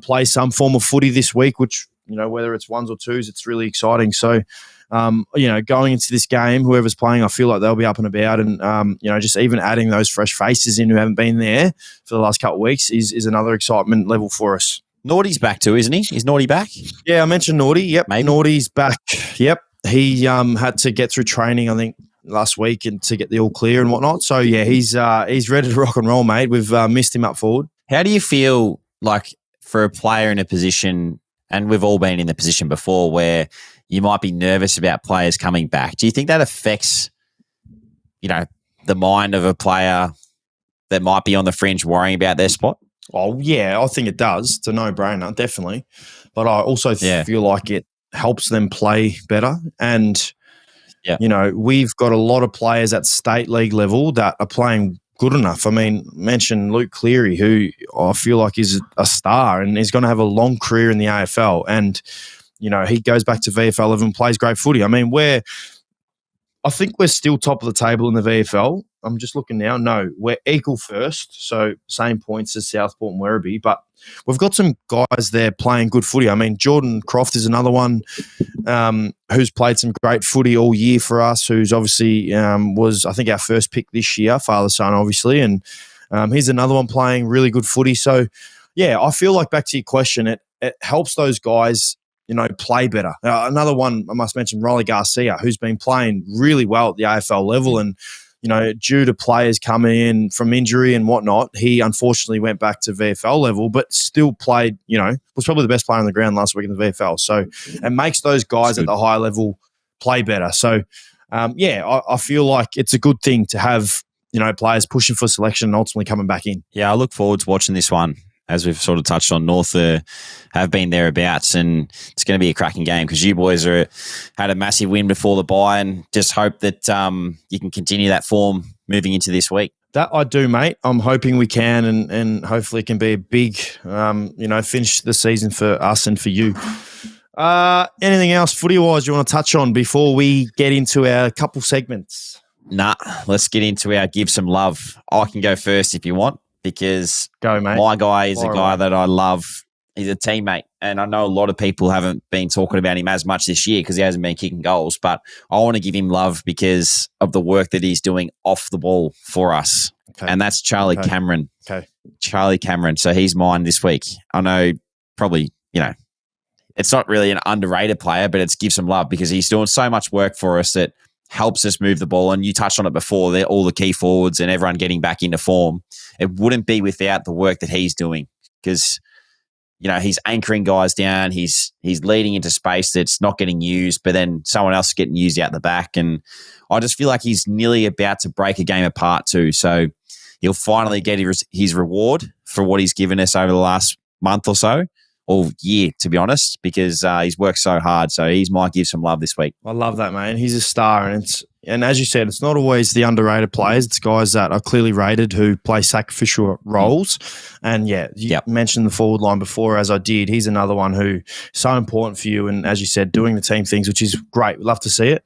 play some form of footy this week, which, whether it's ones or twos, it's really exciting. So, going into this game, whoever's playing, I feel like they'll be up and about and, just even adding those fresh faces in who haven't been there for the last couple of weeks is another excitement level for us. Naughty's back too, isn't he? Is Naughty back? Yeah, I mentioned Naughty. Yep, maybe. Naughty's back. Yep. He had to get through training, I think, last week and to get the all clear and whatnot. So, yeah, he's ready to rock and roll, mate. We've missed him up forward. How do you feel like for a player in a position, and we've all been in the position before, where you might be nervous about players coming back? Do you think that affects, the mind of a player that might be on the fringe worrying about their spot? Oh, yeah, I think it does. It's a no-brainer, definitely. But I also feel like it helps them play better. And, we've got a lot of players at state league level that are playing good enough. I mean, mention Luke Cleary, who I feel like is a star and is going to have a long career in the AFL. And, he goes back to VFL 11, plays great footy. I mean, I think we're still top of the table in the VFL. I'm just looking now. No, we're equal first, so same points as Southport and Werribee. But we've got some guys there playing good footy. I mean, Jordan Croft is another one who's played some great footy all year for us, who's obviously was, I think, our first pick this year, father-son, obviously. And he's another one playing really good footy. So, yeah, I feel like, back to your question, it helps those guys play better. Another one I must mention, Riley Garcia, who's been playing really well at the AFL level and, due to players coming in from injury and whatnot, he unfortunately went back to VFL level, but still played, was probably the best player on the ground last week in the VFL. So it makes those guys at the high level play better. So, I feel like it's a good thing to have, players pushing for selection and ultimately coming back in. Yeah, I look forward to watching this one. As we've sort of touched on, North have been thereabouts, and it's going to be a cracking game because you boys had a massive win before the bye, and just hope that you can continue that form moving into this week. That I do, mate. I'm hoping we can, and hopefully it can be a big, finish the season for us and for you. Anything else footy-wise you want to touch on before we get into our couple segments? Nah, let's get into our give some love. I can go first if you want. Because go, mate. My guy is a guy that I love. He's a teammate. And I know a lot of people haven't been talking about him as much this year because he hasn't been kicking goals. But I want to give him love because of the work that he's doing off the ball for us. Okay. And that's Charlie Cameron. Okay. Charlie Cameron. So he's mine this week. I know probably, it's not really an underrated player, but it's give some love because he's doing so much work for us that helps us move the ball. And you touched on it before, they're all the key forwards and everyone getting back into form. It wouldn't be without the work that he's doing because, he's anchoring guys down. He's leading into space that's not getting used, but then someone else is getting used out the back. And I just feel like he's nearly about to break a game apart too. So he'll finally get his reward for what he's given us over the last month or so. Or year, to be honest, because he's worked so hard. So he's might give some love this week. I love that, man. He's a star, and as you said, it's not always the underrated players. It's guys that are clearly rated who play sacrificial roles. And you mentioned the forward line before, as I did. He's another one who's so important for you. And as you said, doing the team things, which is great. We love to see it.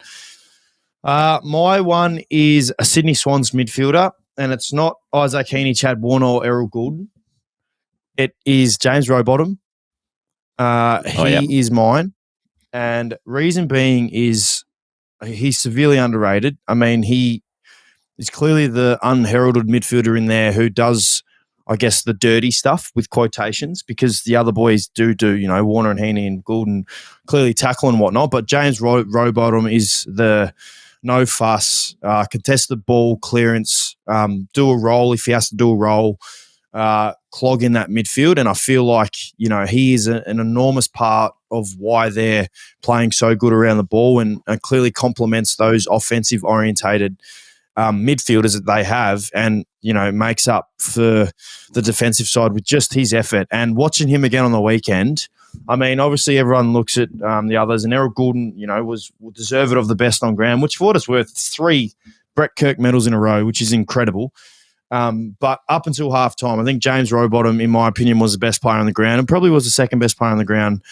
My one is a Sydney Swans midfielder, and it's not Isaac Heaney, Chad Warner, or Errol Goulden. It is James Rowbottom. He is mine, and reason being is he's severely underrated. I mean, he is clearly the unheralded midfielder in there who does, I guess, the dirty stuff with quotations because the other boys do, Warner and Heaney and Goulden clearly tackle and whatnot, but James Rowbottom is the no fuss, contest the ball, clearance, do a roll if he has to do a roll, clog in that midfield. And I feel like, he is an enormous part of why they're playing so good around the ball and clearly complements those offensive orientated midfielders that they have and, makes up for the defensive side with just his effort. And watching him again on the weekend, I mean, obviously everyone looks at the others, and Errol Goulden, was deserved of the best on ground, which for what it's worth, 3 Brett Kirk medals in a row, which is incredible. But up until halftime, I think James Rowbottom, in my opinion, was the best player on the ground and probably was the second best player on the ground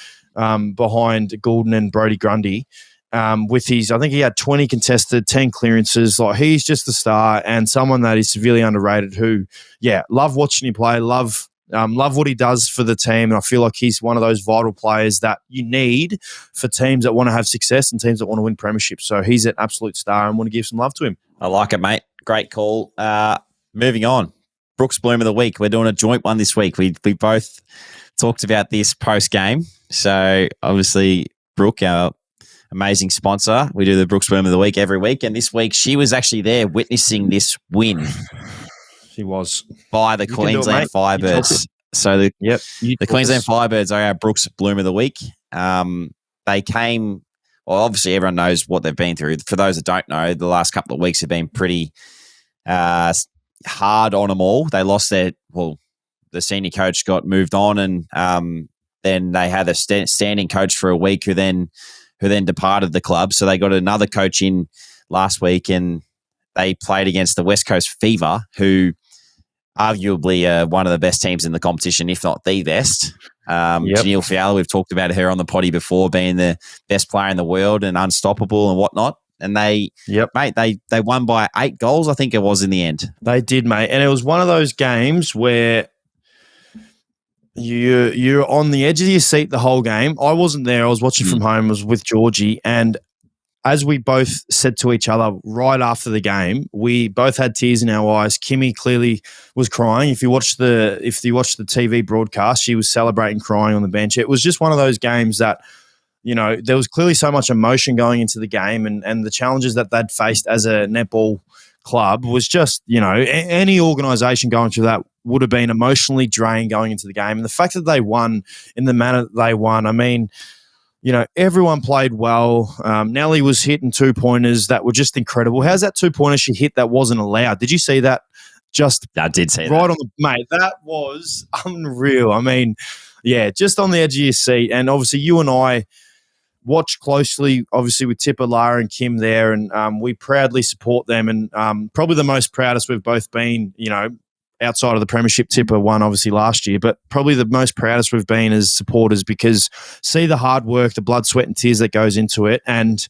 behind Goulden and Brodie Grundy. With I think he had 20 contested, 10 clearances. Like, he's just a star and someone that is severely underrated who, love watching him play, love what he does for the team. And I feel like he's one of those vital players that you need for teams that want to have success and teams that want to win premierships. So he's an absolute star and want to give some love to him. I like it, mate. Great call. Moving on, Brookes Bloom of the week. We're doing a joint one this week. We both talked about this post-game. So obviously, Brooke, our amazing sponsor, we do the Brookes Bloom of the week every week. And this week, she was actually there witnessing this win. She was. By the Queensland Firebirds. So the Queensland Firebirds are our Brookes Bloom of the week. They came, well, obviously everyone knows what they've been through. For those that don't know, the last couple of weeks have been pretty hard on them all. They lost the senior coach got moved on, and then they had a standing coach for a week who then departed the club. So they got another coach in last week, and they played against the West Coast Fever, who arguably one of the best teams in the competition, if not the best. Janelle Fiala, we've talked about her on the potty before, being the best player in the world and unstoppable and whatnot. And they won by 8 goals, I think it was, in the end. They did, mate. And it was one of those games where you're on the edge of your seat the whole game. I wasn't there. I was watching from home. I was with Georgie. And as we both said to each other right after the game, we both had tears in our eyes. Kimmy clearly was crying. If you watch the TV broadcast, she was celebrating, crying on the bench. It was just one of those games that, there was clearly so much emotion going into the game and the challenges that they'd faced as a netball club was just, any organisation going through that would have been emotionally drained going into the game. And the fact that they won in the manner that they won, I mean, everyone played well. Nelly was hitting 2-pointers that were just incredible. How's that 2-pointer she hit that wasn't allowed? Did you see that? I did see right that. on the mate. That was unreal. I mean, yeah, just on the edge of your seat. And obviously, you and I watch closely, obviously, with Tipper, Lara, and Kim there, and we proudly support them. And probably the most proudest we've both been, outside of the Premiership. Tipper won, obviously, last year, but probably the most proudest we've been as supporters because see the hard work, the blood, sweat, and tears that goes into it. And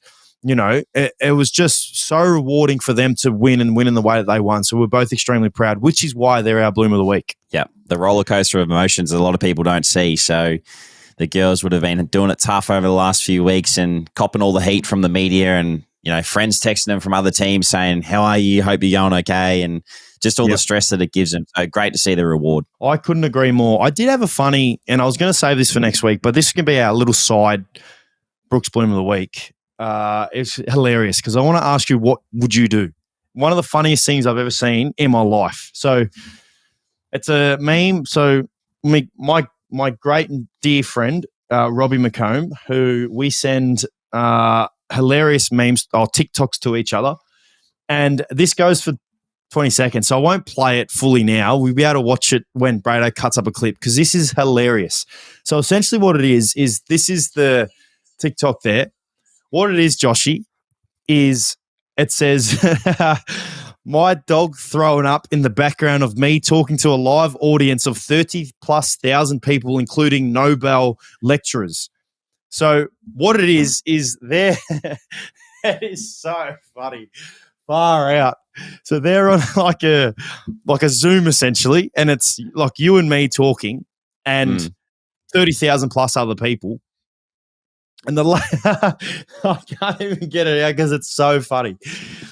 it was just so rewarding for them to win and win in the way that they won. So we're both extremely proud, which is why they're our Bloom of the Week. Yeah, the roller coaster of emotions a lot of people don't see. So the girls would have been doing it tough over the last few weeks and copping all the heat from the media and, friends texting them from other teams saying, how are you? Hope you're going okay. And just all the stress that it gives them. So great to see the reward. I couldn't agree more. I did have a funny, and I was going to save this for next week, but this can be our little side Brookes Bloom of the Week. It's hilarious because I want to ask you, what would you do? One of the funniest things I've ever seen in my life. So it's a meme. So my great and dear friend, Robbie McComb, who we send hilarious memes or TikToks to each other. And this goes for 20 seconds. So I won't play it fully now. We'll be able to watch it when Brado cuts up a clip because this is hilarious. So essentially what it is this is the TikTok there. What it is, Joshy, is it says, my dog throwing up in the background of me talking to a live audience of 30,000+ people, including Nobel lecturers. So what it is there. It is so funny. Far out. So they're on like a Zoom essentially, and it's like you and me talking and 30,000+ other people. And I can't even get it out because it's so funny.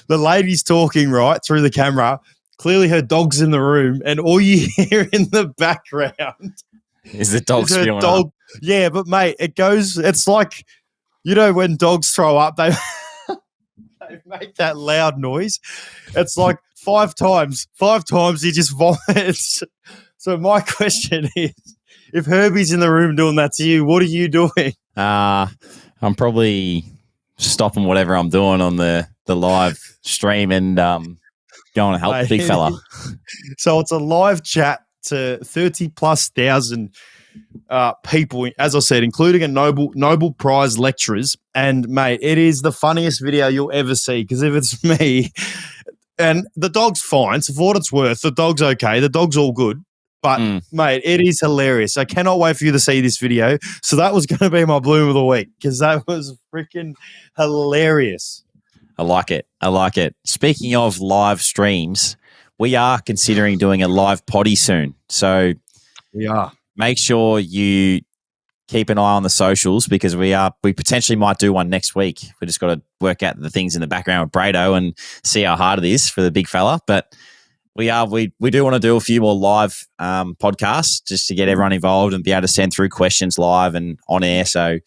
The lady's talking right through the camera. Clearly her dog's in the room, and all you hear in the background is the dog spewing up. Yeah, but mate, it's like, when dogs throw up, they make that loud noise. It's like 5 times. 5 times he just vomits. So my question is, if Herbie's in the room doing that to you, what are you doing? I'm probably stopping whatever I'm doing on the live stream and going to help the big fella. So it's a live chat to 30,000+ people, as I said, including a Nobel Prize lecturers. And mate, it is the funniest video you'll ever see because if it's me, and the dog's fine, so for what it's worth, the dog's okay, the dog's all good. But, mate, it is hilarious. I cannot wait for you to see this video. So that was going to be my Bloom of the Week because that was freaking hilarious. I like it. Speaking of live streams, we are considering doing a live potty soon. So we are. Make sure you keep an eye on the socials because we potentially might do one next week. We just got to work out the things in the background with Brado and see how hard it is for the big fella. But we do want to do a few more live podcasts just to get everyone involved and be able to send through questions live and on air. So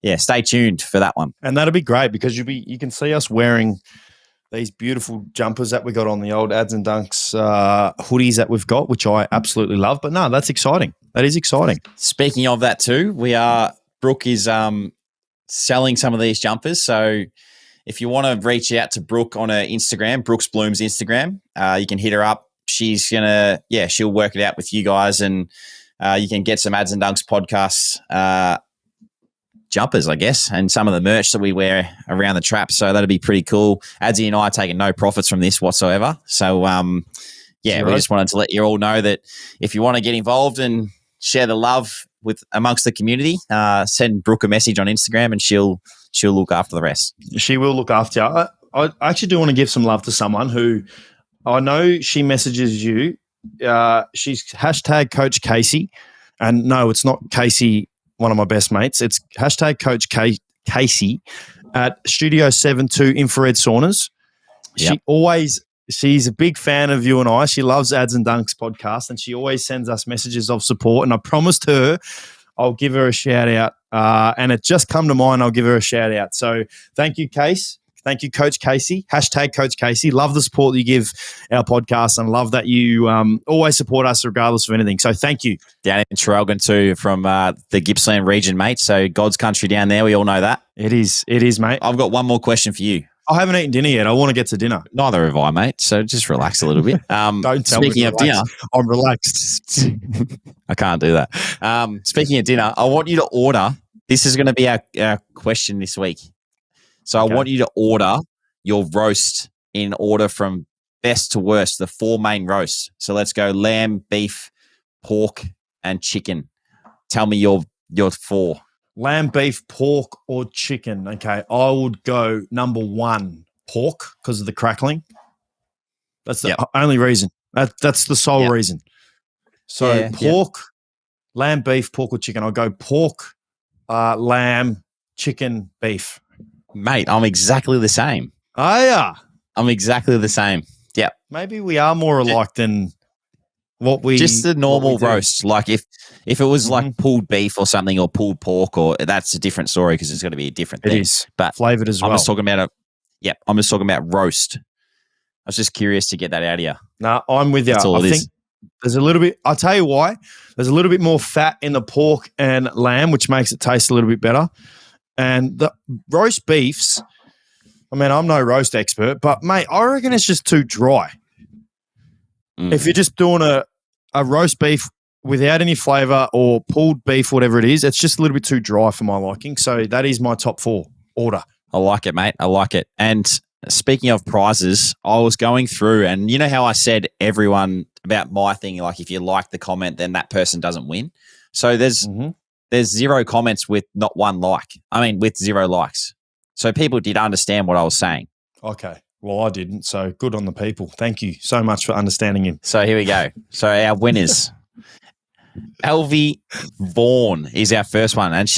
yeah, stay tuned for that one. And that'll be great because you can see us wearing these beautiful jumpers that we got on the old Ads and Dunks hoodies that we've got, which I absolutely love. But no, that's exciting. That is exciting. Speaking of that too, Brooke is selling some of these jumpers. So if you want to reach out to Brooke on her Instagram, Brookes Blooms Instagram, you can hit her up. She's she'll work it out with you guys, and you can get some Ads and Dunks podcasts jumpers, I guess, and some of the merch that we wear around the trap. So that'll be pretty cool. Adsy and I are taking no profits from this whatsoever. So we just wanted to let you all know that if you want to get involved and share the love with amongst the community, send Brooke a message on Instagram and she'll look after the rest. She will look after you. I actually do want to give some love to someone who I know she messages you. She's hashtag Coach Casey. And no, it's not Casey, one of my best mates. It's hashtag Coach Casey at Studio 72 Infrared Saunas. Yep. She's a big fan of you and I. She loves Ads and Dunks podcast, and she always sends us messages of support. And I promised her I'll give her a shout out. And it just come to mind. I'll give her a shout out. So thank you, Case. Thank you, Coach Casey. Hashtag Coach Casey. Love the support that you give our podcast and love that you always support us regardless of anything. So thank you. Down in Traralgon too, from the Gippsland region, mate. So God's country down there. We all know that. It is, mate. I've got one more question for you. I haven't eaten dinner yet. I want to get to dinner. Neither have I, mate. So just relax a little bit. Don't tell speaking me of dinner, I'm relaxed. I can't do that. Speaking of dinner, I want you to order. This is going to be our question this week. So I want you to order your roast in order from best to worst, the 4 main roasts. So let's go lamb, beef, pork, and chicken. Tell me your 4. Lamb, beef, pork, or chicken. Okay, I would go number 1, pork, because of the crackling. That's the only reason. That's the sole reason. So pork, lamb, beef, pork, or chicken. I'll go pork, lamb, chicken, beef. Mate, I'm exactly the same. Oh, yeah. I'm exactly the same. Yeah. Maybe we are more alike than what we... Just the normal roast. Like if it was like pulled beef or something or pulled pork, or that's a different story because it's going to be a different thing. It is. But flavoured as well. I'm just talking about roast. I was just curious to get that out of you. No, I'm with you. That's all I think there's a little bit... I'll tell you why. There's a little bit more fat in the pork and lamb, which makes it taste a little bit better. And the roast beefs, I mean, I'm no roast expert, but, mate, I reckon it's just too dry. If you're just doing a roast beef without any flavour or pulled beef, whatever it is, it's just a little bit too dry for my liking. So that is my top 4 order. I like it, mate. I like it. And speaking of prizes, I was going through, and you know how I said everyone about my thing, like if you like the comment, then that person doesn't win. So there's 0 comments with not 1 like. I mean, with 0 likes. So people did understand what I was saying. Okay. Well, I didn't. So good on the people. Thank you so much for understanding him. So here we go. So our winners. Elvie Vaughan is our first one. And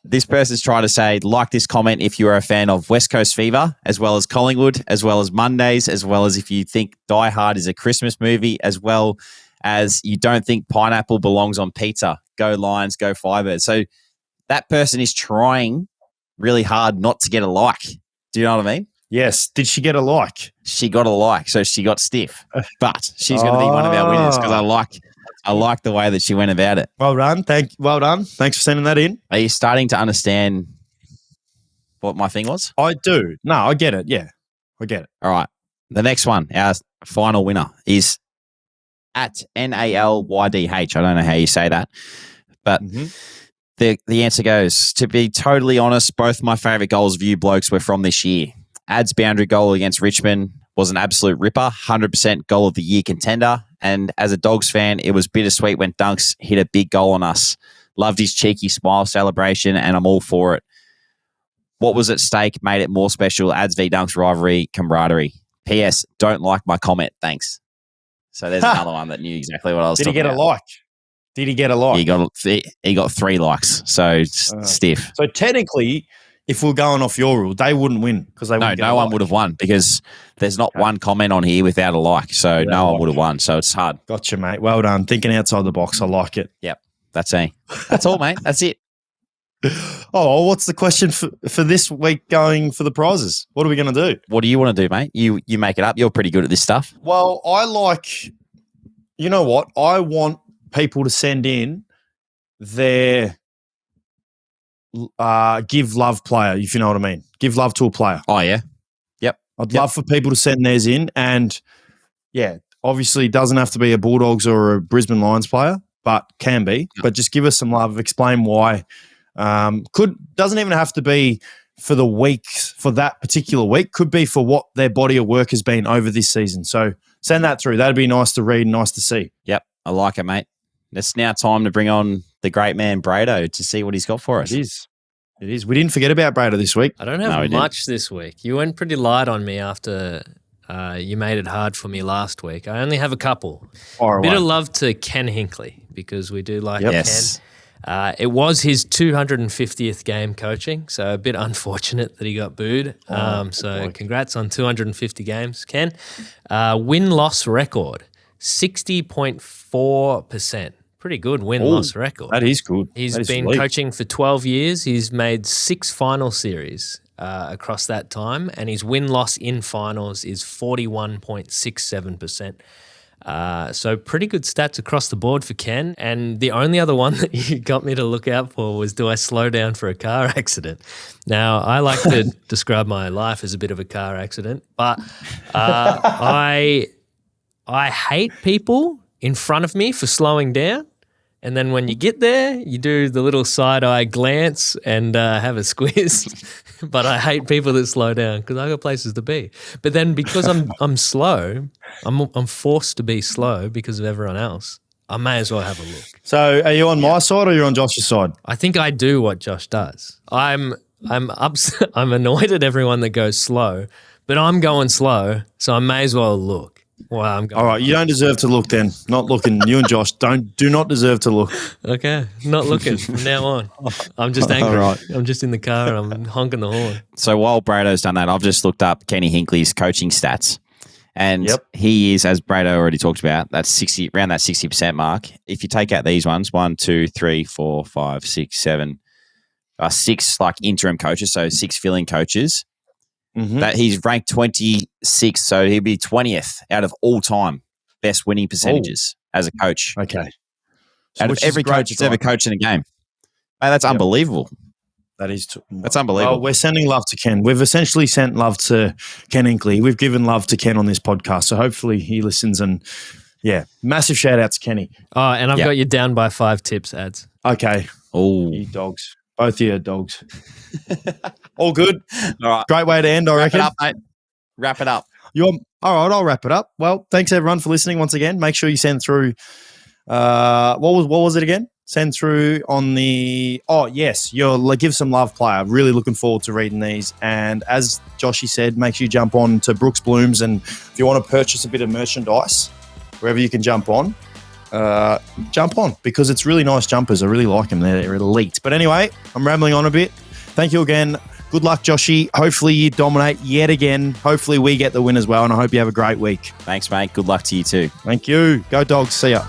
this person's trying to say, like this comment if you are a fan of West Coast Fever, as well as Collingwood, as well as Mondays, as well as if you think Die Hard is a Christmas movie, as well as you don't think pineapple belongs on pizza. Go Lions, go Firebird. So that person is trying really hard not to get a like. Do you know what I mean? Yes. Did she get a like? She got a like, so she got stiff. But she's going to be one of our winners because I like the way that she went about it. Well done. Well done. Thanks for sending that in. Are you starting to understand what my thing was? I do. No, I get it. Yeah, I get it. All right. The next one, our final winner, is at NALYDH. I don't know how you say that, but the answer goes, to be totally honest, both my favourite goals of you blokes were from this year. Ad's boundary goal against Richmond was an absolute ripper, 100% goal of the year contender. And as a Dogs fan, it was bittersweet when Dunks hit a big goal on us. Loved his cheeky smile celebration, and I'm all for it. What was at stake made it more special. Ads v Dunks rivalry, camaraderie. P.S. Don't like my comment. Thanks. So there's another one that knew exactly what I was talking about. Did he get a like? He got 3 likes. So stiff. So technically, if we're going off your rule, they wouldn't win because they wouldn't. No one would have won because there's not one comment on here without a like. So no one would have won. So it's hard. Gotcha, mate. Well done. Thinking outside the box. I like it. Yep. That's all, mate. That's it. Oh, what's the question for this week going for the prizes? What are we going to do? What do you want to do, mate? You make it up. You're pretty good at this stuff. Well, you know what? I want people to send in their give love player, if you know what I mean. Give love to a player. Oh, yeah. Yep. I'd love for people to send theirs in. And, yeah, obviously it doesn't have to be a Bulldogs or a Brisbane Lions player, but can be. Yep. But just give us some love. Explain why. Doesn't even have to be for the week, for that particular week. Could be for what their body of work has been over this season. So send that through. That'd be nice to read, nice to see. Yep. I like it, mate. It's now time to bring on the great man Brado to see what he's got for us. It is. We didn't forget about Brado this week. I don't have much this week. You went pretty light on me after you made it hard for me last week. I only have a couple. A bit of love to Ken Hinkley because we do like Ken. It was his 250th game coaching, so a bit unfortunate that he got booed. Congrats on 250 games, Ken. Win-loss record, 60.4%. Pretty good win-loss record. That is good. He's been coaching for 12 years. He's made 6 final series across that time, and his win-loss in finals is 41.67%. So pretty good stats across the board for Ken. And the only other one that you got me to look out for was, do I slow down for a car accident? Now, I like to describe my life as a bit of a car accident, but I hate people in front of me for slowing down. And then when you get there, you do the little side-eye glance and have a squeeze. But I hate people that slow down because I got places to be. But then because I'm slow, I'm forced to be slow because of everyone else. I may as well have a look. So are you on my side or you're on Josh's side? I think I do what Josh does. I'm annoyed at everyone that goes slow, but I'm going slow, so I may as well look. Well, I'm going. All right, you don't deserve to look then. Not looking. You and Josh do not deserve to look. Okay, not looking from now on. I'm just angry. Right. I'm just in the car and I'm honking the horn. So while Brado's done that, I've just looked up Kenny Hinckley's coaching stats. And he is, as Brado already talked about, that's 60, around that 60% mark. If you take out these ones, 1, 2, 3, 4, 5, 6, 7, 6 like interim coaches, so 6 filling coaches. Mm-hmm. That he's ranked 26th, so he'll be 20th out of all time best winning percentages as a coach. Okay, out of every coach that's ever coached in a game. Man, that's unbelievable. That is, that's unbelievable. Well, we're sending love to Ken. We've essentially sent love to Ken Hinckley. We've given love to Ken on this podcast, so hopefully he listens. And massive shout out to Kenny. Oh, and I've got you down by 5 tips, ads. Okay. Oh, you dogs. Both of you dogs. All good. All right. Great way to end, I reckon. Wrap it up, mate. Wrap it up. All right, I'll wrap it up. Well, thanks everyone for listening once again. Make sure you send through what was it again? Send through on the you'll give some love player. Really looking forward to reading these. And as Joshy said, make sure you jump on to Brookes Blooms, and if you want to purchase a bit of merchandise, wherever you can jump on, because it's really nice jumpers. I really like them. They're elite. But anyway, I'm rambling on a bit. Thank you again. Good luck, Joshy. Hopefully you dominate yet again. Hopefully we get the win as well, and I hope you have a great week. Thanks, mate. Good luck to you too. Thank you. Go Dogs. See ya.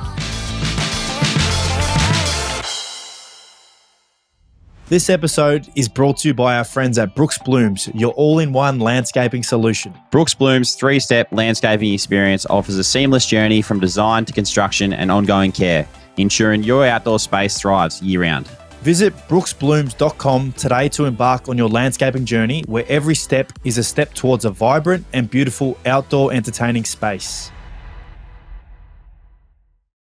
This episode is brought to you by our friends at Brookes Blooms, your all-in-one landscaping solution. Brookes Blooms' 3-step landscaping experience offers a seamless journey from design to construction and ongoing care, ensuring your outdoor space thrives year-round. Visit brooksblooms.com today to embark on your landscaping journey, where every step is a step towards a vibrant and beautiful outdoor entertaining space.